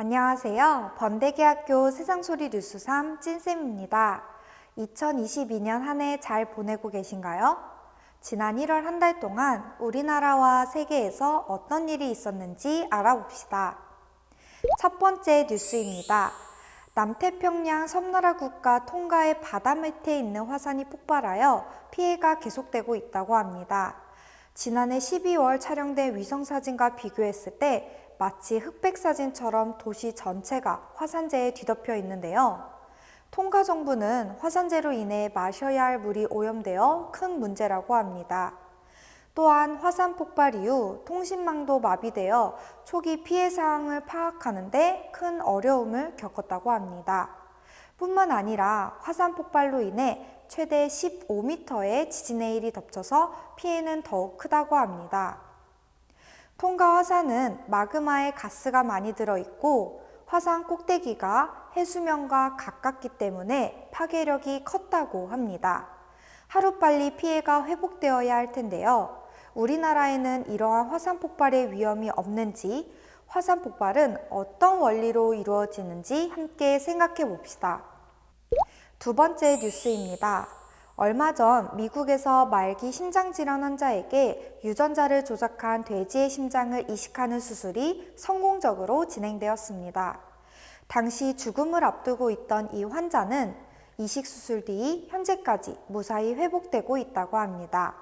안녕하세요. 번대기학교 세상소리 뉴스 3 찐쌤입니다. 2022년 한 해 잘 보내고 계신가요? 지난 1월 한 달 동안 우리나라와 세계에서 어떤 일이 있었는지 알아봅시다. 첫 번째 뉴스입니다. 남태평양 섬나라 국가 통가의 바다 밑에 있는 화산이 폭발하여 피해가 계속되고 있다고 합니다. 지난해 12월 촬영된 위성사진과 비교했을 때 마치 흑백 사진처럼 도시 전체가 화산재에 뒤덮여 있는데요. 통가 정부는 화산재로 인해 마셔야 할 물이 오염되어 큰 문제라고 합니다. 또한 화산 폭발 이후 통신망도 마비되어 초기 피해 사항을 파악하는 데 큰 어려움을 겪었다고 합니다. 뿐만 아니라 화산 폭발로 인해 최대 15m의 지진해일이 덮쳐서 피해는 더욱 크다고 합니다. 통가 화산은 마그마에 가스가 많이 들어있고 화산 꼭대기가 해수면과 가깝기 때문에 파괴력이 컸다고 합니다. 하루빨리 피해가 회복되어야 할 텐데요. 우리나라에는 이러한 화산 폭발의 위험이 없는지, 화산 폭발은 어떤 원리로 이루어지는지 함께 생각해 봅시다. 두 번째 뉴스입니다. 얼마 전 미국에서 말기 심장질환 환자에게 유전자를 조작한 돼지의 심장을 이식하는 수술이 성공적으로 진행되었습니다. 당시 죽음을 앞두고 있던 이 환자는 이식 수술 뒤 현재까지 무사히 회복되고 있다고 합니다.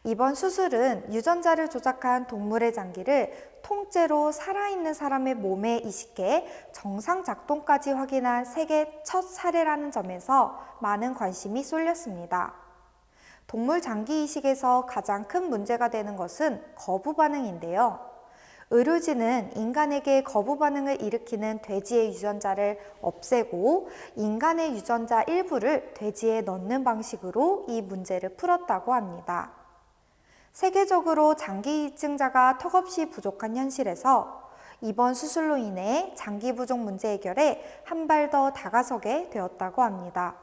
이번 수술은 유전자를 조작한 동물의 장기를 통째로 살아있는 사람의 몸에 이식해 정상 작동까지 확인한 세계 첫 사례라는 점에서 많은 관심이 쏠렸습니다. 동물 장기 이식에서 가장 큰 문제가 되는 것은 거부 반응인데요. 의료진은 인간에게 거부 반응을 일으키는 돼지의 유전자를 없애고 인간의 유전자 일부를 돼지에 넣는 방식으로 이 문제를 풀었다고 합니다. 세계적으로 장기이식자가 턱없이 부족한 현실에서 이번 수술로 인해 장기 부족 문제 해결에 한 발 더 다가서게 되었다고 합니다.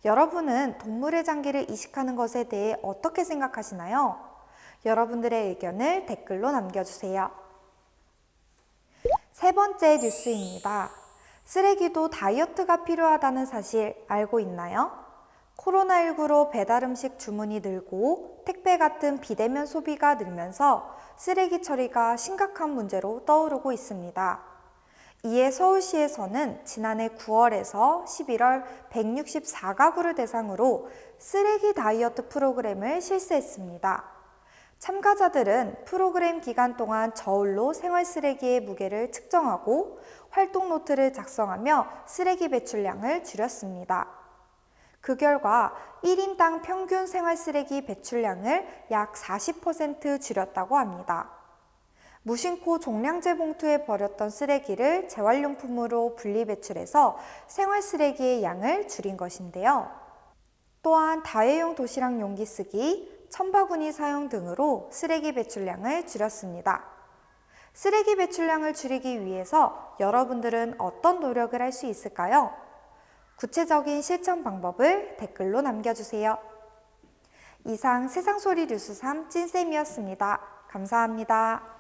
여러분은 동물의 장기를 이식하는 것에 대해 어떻게 생각하시나요? 여러분들의 의견을 댓글로 남겨주세요. 세 번째 뉴스입니다. 쓰레기도 다이어트가 필요하다는 사실 알고 있나요? 코로나19로 배달음식 주문이 늘고 택배 같은 비대면 소비가 늘면서 쓰레기 처리가 심각한 문제로 떠오르고 있습니다. 이에 서울시에서는 지난해 9월에서 11월 164가구를 대상으로 쓰레기 다이어트 프로그램을 실시했습니다. 참가자들은 프로그램 기간 동안 저울로 생활 쓰레기의 무게를 측정하고 활동 노트를 작성하며 쓰레기 배출량을 줄였습니다. 그 결과 1인당 평균 생활 쓰레기 배출량을 약 40% 줄였다고 합니다. 무심코 종량제 봉투에 버렸던 쓰레기를 재활용품으로 분리 배출해서 생활 쓰레기의 양을 줄인 것인데요. 또한 다회용 도시락 용기 쓰기, 천바구니 사용 등으로 쓰레기 배출량을 줄였습니다. 쓰레기 배출량을 줄이기 위해서 여러분들은 어떤 노력을 할 수 있을까요? 구체적인 실천 방법을 댓글로 남겨주세요. 이상 세상소리 뉴스 3 찐쌤이었습니다. 감사합니다.